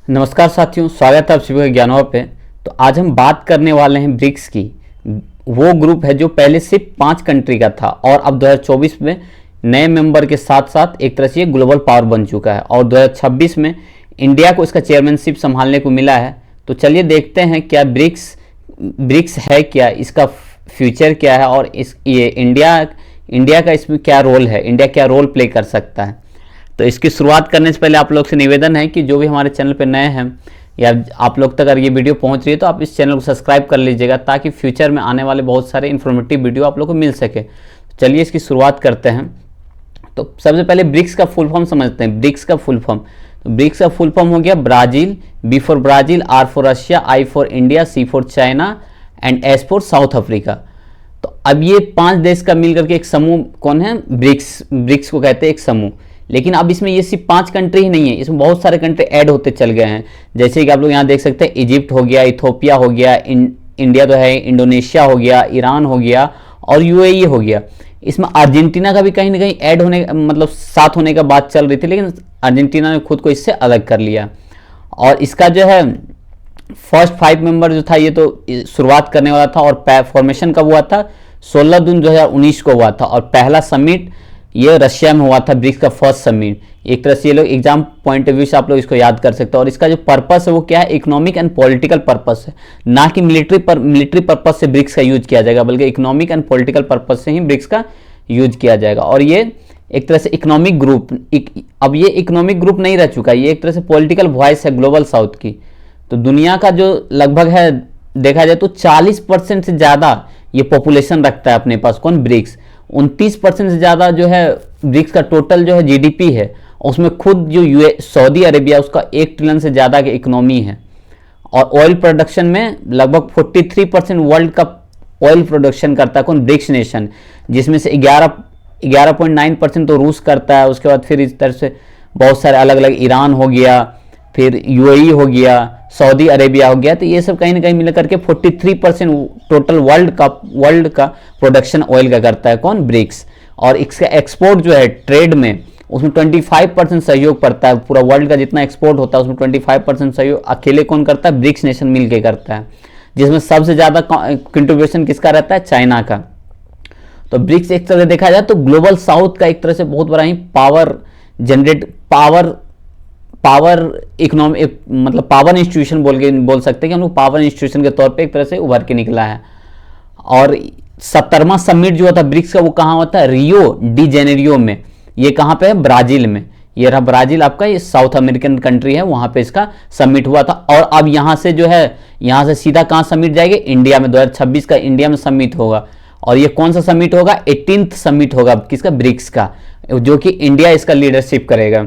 नमस्कार साथियों, स्वागत है आप सभी का ज्ञानवा पे। तो आज हम बात करने वाले हैं ब्रिक्स की। वो ग्रुप है जो पहले सिर्फ 5 कंट्री का था और अब 2024 में नए मेंबर के साथ साथ एक तरह से ये ग्लोबल पावर बन चुका है और 2026 में इंडिया को इसका चेयरमैनशिप संभालने को मिला है। तो चलिए देखते हैं क्या ब्रिक्स है, क्या इसका फ्यूचर क्या है और ये इंडिया का इसमें क्या रोल है, इंडिया क्या रोल प्ले कर सकता है। तो इसकी शुरुआत करने से पहले आप लोग से निवेदन है कि जो भी हमारे चैनल पर नए हैं या आप लोग तक अगर ये वीडियो पहुंच रही है तो आप इस चैनल को सब्सक्राइब कर लीजिएगा ताकि फ्यूचर में आने वाले बहुत सारे इन्फॉर्मेटिव वीडियो आप लोग को मिल सके। चलिए इसकी शुरुआत करते हैं। तो सबसे पहले ब्रिक्स का फुल फॉर्म समझते हैं। ब्रिक्स का फुल फॉर्म, तो ब्रिक्स का फुल फॉर्म हो गया Brazil, B for Brazil, R for Russia, I for India, C for China and S for South Africa. तो अब ये 5 देश का मिलकर के एक समूह कौन है? ब्रिक्स को कहते हैं एक समूह। लेकिन अब इसमें ये सिर्फ 5 कंट्री ही नहीं है, इसमें बहुत सारे कंट्री ऐड होते चल गए हैं। जैसे कि आप लोग यहाँ देख सकते हैं, इजिप्ट हो गया, इथोपिया हो गया, इंडिया तो है, इंडोनेशिया हो गया, ईरान हो गया और यूएई हो गया। इसमें अर्जेंटीना का भी कहीं ना कहीं ऐड होने मतलब साथ होने का बात चल रही थी, लेकिन अर्जेंटीना ने खुद को इससे अलग कर लिया। और इसका जो है फर्स्ट 5 मेंबर जो था ये तो शुरुआत करने वाला था और फॉर्मेशन कब हुआ था? 16 जून 2019 को हुआ था और पहला समिट ये रशिया में हुआ था, ब्रिक्स का फर्स्ट समिट। एक तरह से ये लोग एग्जाम पॉइंट ऑफ व्यू से आप लोग इसको याद कर सकते हो। और इसका जो पर्पस है वो क्या है? इकोनॉमिक एंड पॉलिटिकल पर्पस है, ना कि मिलिट्री पर्पस से ब्रिक्स का यूज किया जाएगा, बल्कि इकोनॉमिक एंड पॉलिटिकल पर्पस से ही ब्रिक्स का यूज किया जाएगा। और ये एक तरह से इकोनॉमिक ग्रुप, अब ये इकोनॉमिक ग्रुप नहीं रह चुका, ये एक तरह से पॉलिटिकल वॉइस है ग्लोबल साउथ की। तो दुनिया का जो लगभग है देखा जाए तो 40% से ज़्यादा ये पॉपुलेशन रखता है अपने पास, कौन? ब्रिक्स। 29% से ज़्यादा जो है ब्रिक्स का टोटल जो है जीडीपी है, उसमें खुद जो सऊदी अरेबिया उसका 1 ट्रिलियन से ज़्यादा की इकोनॉमी है। और ऑयल प्रोडक्शन में लगभग 43% वर्ल्ड का ऑयल प्रोडक्शन करता है कौन? ब्रिक्स नेशन, जिसमें से 11.9% तो रूस करता है। उसके बाद फिर इस तरह से बहुत सारे अलग अलग, ईरान हो गया, फिर यूएई हो गया, सऊदी अरेबिया हो गया। तो ये सब कहीं ना कहीं मिलकर के 43% टोटल वर्ल्ड का प्रोडक्शन ऑयल का करता है कौन? ब्रिक्स। और इसका एक्सपोर्ट जो है ट्रेड में उसमें 25% सहयोग पड़ता है। पूरा वर्ल्ड का जितना एक्सपोर्ट होता है उसमें 25% सहयोग अकेले कौन करता है? ब्रिक्स नेशन मिलकर करता है, जिसमें सबसे ज़्यादा कंट्रीब्यूशन किसका रहता है? चाइना का। तो ब्रिक्स एक तरह से देखा जाए तो ग्लोबल साउथ का एक तरह से बहुत बड़ा ही पावर इकोनॉमी मतलब पावर इंस्टीट्यूशन बोल सकते हैं कि हम लोग पावर इंस्टीट्यूशन के तौर पे एक तरह से उभर के निकला है। और 70वां समिट जो होता है ब्रिक्स का वो कहाँ होता है? रियो डी जेनेरियो में। ये कहाँ पे है? ब्राज़ील में। ये रहा ब्राज़ील आपका, ये साउथ अमेरिकन कंट्री है, वहाँ पे इसका समिट हुआ था। और अब यहाँ से जो है यहाँ से सीधा कहाँ समिट जाएंगे? इंडिया में। 2026 का इंडिया में समिट होगा। और ये कौन सा समिट होगा? 18th समिट होगा किसका? ब्रिक्स का, जो कि इंडिया इसका लीडरशिप करेगा।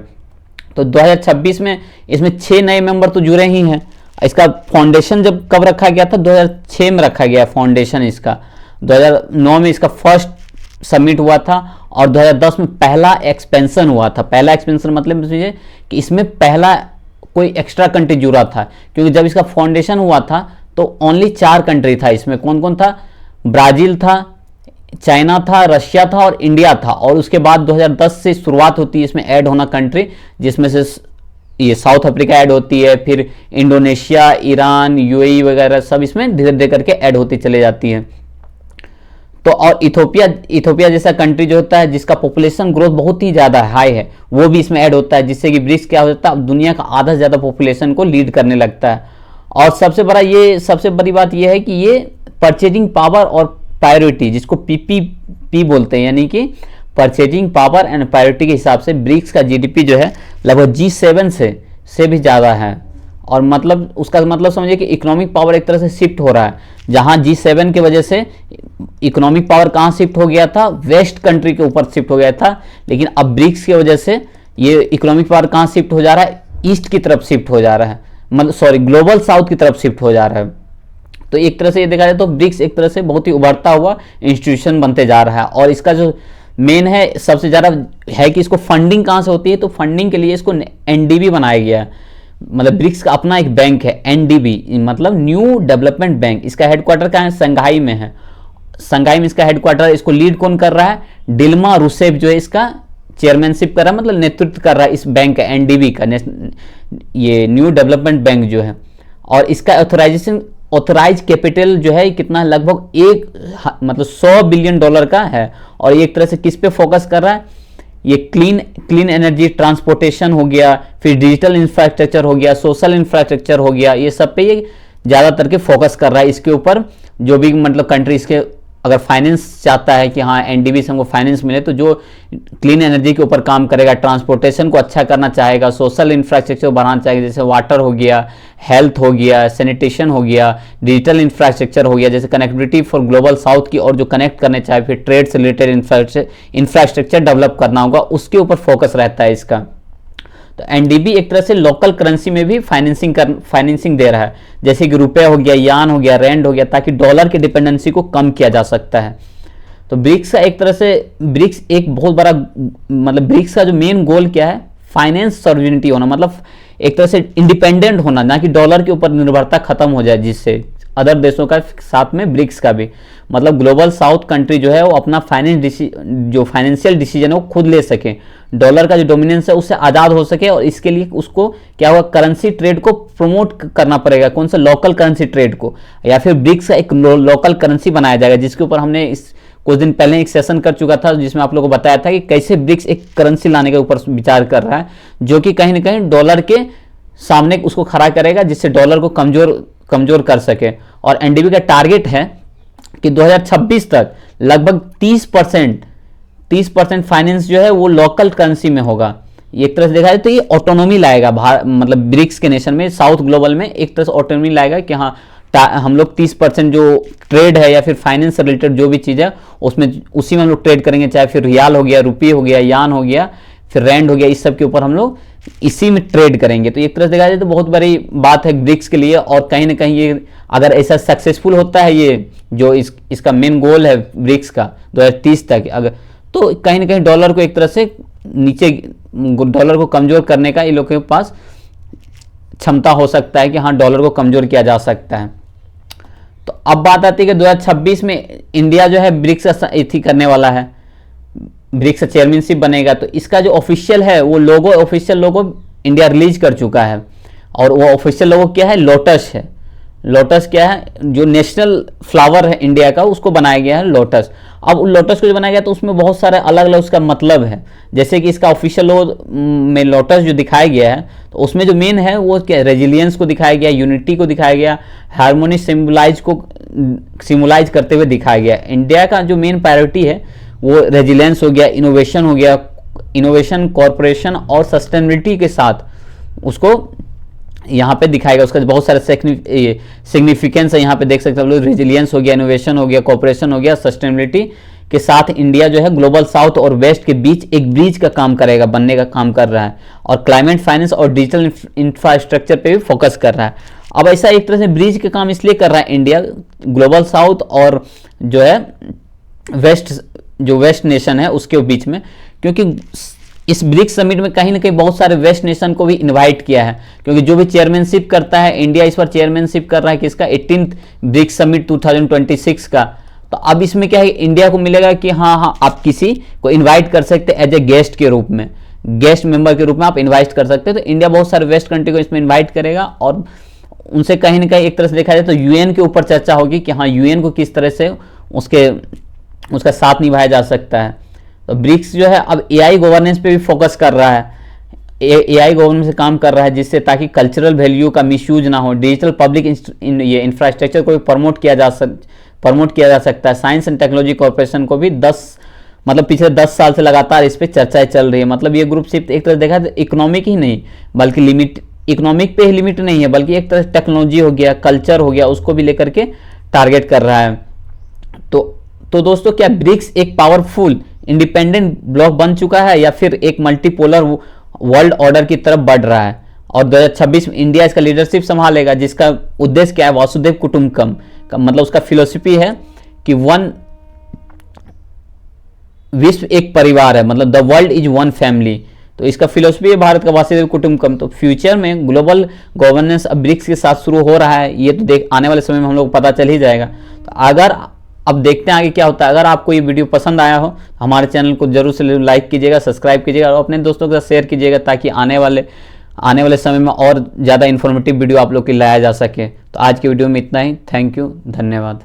तो 2026 में इसमें 6 नए मेंबर तो जुड़े ही हैं। इसका फाउंडेशन जब कब रखा गया था? 2006 में रखा गया फाउंडेशन इसका। 2009 में इसका फर्स्ट समिट हुआ था और 2010 में पहला एक्सपेंशन हुआ था। पहला एक्सपेंशन मतलब समझिए कि इसमें पहला कोई एक्स्ट्रा कंट्री जुड़ा था, क्योंकि जब इसका फाउंडेशन हुआ था तो ओनली 4 कंट्री था इसमें। कौन कौन था? ब्राज़ील था, चाइना था, रशिया था और इंडिया था। और उसके बाद 2010 से शुरुआत होती है इसमें ऐड होना कंट्री, जिसमें से ये साउथ अफ्रीका ऐड होती है, फिर इंडोनेशिया, ईरान, यूएई वगैरह सब इसमें धीरे धीरे करके ऐड होती चले जाती है। तो और इथोपिया जैसा कंट्री जो होता है जिसका पॉपुलेशन ग्रोथ बहुत ही ज़्यादा हाई है, वो भी इसमें ऐड होता है, जिससे कि ब्रिक्स क्या हो जाता है? अब दुनिया का आधा से ज़्यादा पॉपुलेशन को लीड करने लगता है। और सबसे बड़ी बात यह है कि ये परचेजिंग पावर और प्रायोरिटी, जिसको पीपीपी बोलते हैं, यानी कि परचेजिंग पावर एंड प्रायोरिटी के हिसाब से ब्रिक्स का जीडीपी जो है लगभग G7 से भी ज़्यादा है। और मतलब उसका मतलब समझिए कि इकोनॉमिक पावर एक तरह से शिफ्ट हो रहा है। जहाँ G7 की वजह से इकोनॉमिक पावर कहाँ शिफ्ट हो गया था? वेस्ट कंट्री के ऊपर शिफ्ट हो गया था, लेकिन अब ब्रिक्स की वजह से ये इकोनॉमिक पावर कहाँ शिफ्ट हो जा रहा है? ईस्ट की तरफ शिफ्ट हो जा रहा है, मतलब ग्लोबल साउथ की तरफ शिफ्ट हो जा रहा है। तो एक तरह से ये देखा जाए तो ब्रिक्स एक तरह से बहुत ही उभरता हुआ इंस्टीट्यूशन बनते जा रहा है। और इसका जो मेन है सबसे ज़्यादा है कि इसको फंडिंग कहाँ से होती है? तो फंडिंग के लिए इसको एनडीबी बनाया गया है। मतलब ब्रिक्स का अपना एक बैंक है एनडीबी, मतलब न्यू डेवलपमेंट बैंक। इसका हेडक्वार्टर कहाँ है? संघाई में है। संघाई में इसका हेडक्वार्टर। इसको लीड कौन कर रहा है? डिल्मा रूसेफ जो है इसका चेयरमैनशिप कर रहा है, मतलब नेतृत्व कर रहा है इस बैंक का, एनडीबी का, ये न्यू डेवलपमेंट बैंक जो है, और इसका ऑथराइज कैपिटल जो है कितना, लगभग मतलब 100 बिलियन डॉलर का है। और ये एक तरह से किस पे फोकस कर रहा है, ये क्लीन एनर्जी, ट्रांसपोर्टेशन हो गया, फिर डिजिटल इंफ्रास्ट्रक्चर हो गया, सोशल इंफ्रास्ट्रक्चर हो गया, ये सब पे ये ज़्यादातर के फोकस कर रहा है। इसके ऊपर जो भी मतलब कंट्री इसके अगर फाइनेंस चाहता है कि हाँ एनडीबी से हमको फाइनेंस मिले, तो जो क्लीन एनर्जी के ऊपर काम करेगा, ट्रांसपोर्टेशन को अच्छा करना चाहेगा, सोशल इंफ्रास्ट्रक्चर बढ़ाना चाहेगा, जैसे वाटर हो गया, हेल्थ हो गया, सैनिटेशन हो गया, डिजिटल इंफ्रास्ट्रक्चर हो गया, जैसे कनेक्टिविटी फॉर ग्लोबल साउथ की, और जो कनेक्ट करने चाहे, फिर ट्रेड से रिलेटेड इंफ्रास्ट्रक्चर डेवलप करना होगा, उसके ऊपर फोकस रहता है इसका। तो एनडीबी एक तरह से लोकल करेंसी में भी फाइनेंसिंग दे रहा है, जैसे कि रुपये हो गया, यान हो गया, रैंड हो गया, ताकि डॉलर की डिपेंडेंसी को कम किया जा सकता है। तो ब्रिक्स का एक तरह से एक बहुत बड़ा मतलब ब्रिक्स का जो मेन गोल क्या है, फाइनेंस सॉवरेनिटी होना, मतलब एक तरह से इंडिपेंडेंट होना, ना कि डॉलर के ऊपर निर्भरता खत्म हो जाए, जिससे अदर देशों का साथ में ब्रिक्स का भी, मतलब ग्लोबल साउथ कंट्री जो है वो अपना फाइनेंशियल डिसीजन है वो खुद ले सके, डॉलर का जो डोमिनेंस है उससे आज़ाद हो सके। और इसके लिए उसको क्या होगा, करेंसी ट्रेड को प्रमोट करना पड़ेगा, कौन सा, लोकल करेंसी ट्रेड को, या फिर ब्रिक्स का एक लोकल करेंसी बनाया जाएगा, जिसके ऊपर हमने कुछ दिन पहले एक सेशन कर चुका था, जिसमें आप लोगों को बताया था कि कैसे ब्रिक्स एक करेंसी लाने के ऊपर विचार कर रहा है, जो कि कहीं ना कहीं डॉलर के सामने उसको खड़ा करेगा, जिससे डॉलर को कमजोर कर सके। और एनडीबी का टारगेट है कि 2026 तक लगभग 30% फाइनेंस जो है वो लोकल करेंसी में होगा। एक तरह से देखा जाए तो ये ऑटोनॉमी लाएगा, मतलब ब्रिक्स के नेशन में, साउथ ग्लोबल में एक तरह से ऑटोनॉमी लाएगा कि हाँ हम लोग 30% जो ट्रेड है या फिर फाइनेंस रिलेटेड जो भी चीज़ है उसमें उसी में हम लोग ट्रेड करेंगे, चाहे फिर रियाल हो गया, रुपये हो गया, यान हो गया, फिर रैंड हो गया, इस सब के ऊपर हम लोग इसी में ट्रेड करेंगे। तो एक तरह से देखा जाए तो बहुत बड़ी बात है ब्रिक्स के लिए, और कहीं ना कहीं ये अगर ऐसा सक्सेसफुल होता है, ये जो इसका मेन गोल है ब्रिक्स का 2030 तक, अगर तो कहीं ना कहीं डॉलर को एक तरह से नीचे, डॉलर को कमजोर करने का इन लोगों के पास क्षमता हो सकता है कि हाँ डॉलर को कमजोर किया जा सकता है। तो अब बात आती है कि 2026 में इंडिया जो है ब्रिक्स का करने वाला है, ब्रिक्स का चेयरमैनशिप बनेगा। तो इसका जो ऑफिशियल है वो ऑफिशियल लोगो इंडिया रिलीज कर चुका है, और वो ऑफिशियल लोगो क्या है, लोटस है। लोटस क्या है, जो नेशनल फ्लावर है इंडिया का, उसको बनाया गया है लोटस। अब लोटस को जो बनाया गया तो उसमें बहुत सारे अलग अलग उसका मतलब है, जैसे कि इसका ऑफिशियल लोगो में लोटस जो दिखाया गया है, तो उसमें जो मेन है वो क्या, रेजिलियंस को दिखाया गया, यूनिटी को दिखाया गया, हार्मोनी सिम्बलाइज करते हुए दिखाया गया। इंडिया का जो मेन प्रायोरिटी है वो रेजिलियंस हो गया, इनोवेशन हो गया, इनोवेशन, कॉर्पोरेशन और सस्टेनेबिलिटी के साथ उसको यहाँ पे दिखाएगा। उसका बहुत सारे सिग्निफिकेंस है, यहाँ पे देख सकते हैं लोग, रेजिलियंस हो गया, इनोवेशन हो गया, कॉर्पोरेशन हो गया, सस्टेनेबिलिटी के साथ इंडिया जो है ग्लोबल साउथ और वेस्ट के बीच एक ब्रिज का काम करेगा, बनने का काम कर रहा है, और क्लाइमेट फाइनेंस और डिजिटल इंफ्रास्ट्रक्चर पे भी फोकस कर रहा है। अब ऐसा एक तरह से ब्रिज का काम इसलिए कर रहा है इंडिया, ग्लोबल साउथ और जो है वेस्ट नेशन है उसके बीच में, क्योंकि इस ब्रिक्स समिट में कहीं ना कहीं बहुत सारे वेस्ट नेशन को भी इनवाइट किया है, क्योंकि जो भी चेयरमैनशिप करता है, इंडिया इस बार चेयरमैनशिप कर रहा है किसका, 18th ब्रिक्स समिट 2026 का। तो अब इसमें क्या है, इंडिया को मिलेगा कि हाँ आप किसी को इनवाइट कर सकते एज ए गेस्ट के रूप में, गेस्ट मेंबर के रूप में आप इनवाइट कर सकते हैं। तो इंडिया बहुत सारे वेस्ट कंट्री को इसमें इन्वाइट करेगा, और उनसे कहीं ना कहीं एक तरह से देखा जाए तो यूएन के ऊपर चर्चा होगी कि हाँ यूएन को किस तरह से उसका साथ निभाया जा सकता है। तो ब्रिक्स जो है अब एआई गवर्नेंस पे भी फोकस कर रहा है, एआई गवर्नेंस से काम कर रहा है, जिससे ताकि कल्चरल वैल्यू का मिसयूज ना हो, डिजिटल पब्लिक ये इंफ्रास्ट्रक्चर को भी प्रमोट किया जा सकता है। साइंस एंड टेक्नोलॉजी कॉर्पोरेशन को भी पिछले 10 साल से लगातार इस पर चर्चाएं चल रही है। मतलब ये ग्रुप सिर्फ एक तरह देखा तो इकोनॉमिक ही नहीं, बल्कि इकोनॉमिक पे ही लिमिट नहीं है, बल्कि एक तरह से टेक्नोलॉजी हो गया, कल्चर हो गया, उसको भी लेकर के टारगेट कर रहा है। तो दोस्तों, क्या ब्रिक्स एक पावरफुल इंडिपेंडेंट ब्लॉक बन चुका है, या फिर एक मल्टीपोलर वर्ल्ड ऑर्डर की तरफ बढ़ रहा है? और 2026 में इंडिया इसका लीडरशिप संभालेगा, जिसका उद्देश्य क्या है, वासुदेव कुटुंबकम का मतलब उसका फिलोसफी है कि विश्व एक परिवार है, मतलब the world is one family. तो इसका फिलोसफी है भारत का वासुदेव कुटुंबकम। तो फ्यूचर में ग्लोबल गवर्नेंस अब ब्रिक्स के साथ शुरू हो रहा है, ये तो आने वाले समय में हम लोग को पता चल ही जाएगा। तो अब देखते हैं आगे क्या होता है। अगर आपको ये वीडियो पसंद आया हो, हमारे चैनल को जरूर से लाइक कीजिएगा, सब्सक्राइब कीजिएगा और अपने दोस्तों के साथ शेयर कीजिएगा, ताकि आने वाले आने वाले समय में और ज़्यादा इन्फॉर्मेटिव वीडियो आप लोग के लिए लाया जा सके। तो आज की वीडियो में इतना ही। थैंक यू, धन्यवाद।